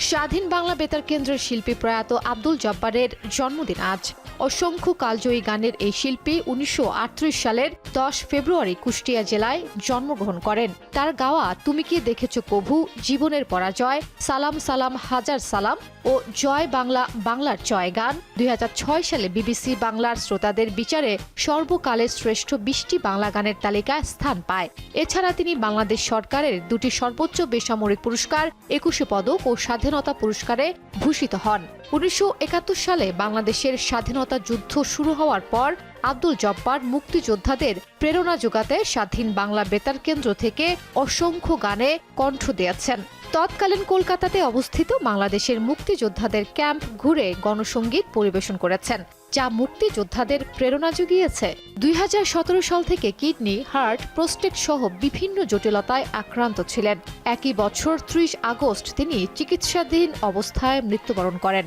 স্বাধীন বাংলা বেতার কেন্দ্রের শিল্পী প্রয়াত আব্দুল জব্বারের জন্মদিন আজ। অসংখ্য কালজয়ী গানের এই শিল্পী ১৯৩৮ সালের ১০ ফেব্রুয়ারি কুষ্টিয়া জেলায় জন্মগ্রহণ করেন। তার গাওয়া তুমি কি দেখেছ কভু, জীবনের পরাজয়, সালাম সালাম হাজার সালাম ও জয় বাংলা বাংলার জয় গান ২০০৬ সালে বিবিসি বাংলার শ্রোতাদের বিচারে সর্বকালের শ্রেষ্ঠ ২০টি বাংলা গানের তালিকায় স্থান পায়। এছাড়া তিনি বাংলাদেশ সরকারের দুটি সর্বোচ্চ বেসামরিক পুরস্কার, ২১ পদক ও স্বাধীনতা পুরস্কারে ভূষিত হন। ১৯৭১ সালে বাংলাদেশের স্বাধীনতা যুদ্ধ শুরু হওয়ার পর আব্দুল জব্বার মুক্তিযোদ্ধাদের প্রেরণা যোগাতে স্বাধীন বাংলা বেতার কেন্দ্র থেকে অসংখ্য গানে কণ্ঠ দিয়েছেন। তৎকালীন কলকাতাতে অবস্থিত বাংলাদেশের মুক্তিযোদ্ধাদের ক্যাম্প ঘুরে গণসংগীত পরিবেশন করেছেন, যা মুক্তিযোদ্ধাদের প্রেরণা জুগিয়েছে। ২০১৭ সাল থেকে কিডনি, হার্ট, প্রোস্টেট সহ বিভিন্ন জটিলতায় আক্রান্ত ছিলেন। একই বছর ৩০ আগস্ট তিনি চিকিৎসাধীন অবস্থায় মৃত্যুবরণ করেন।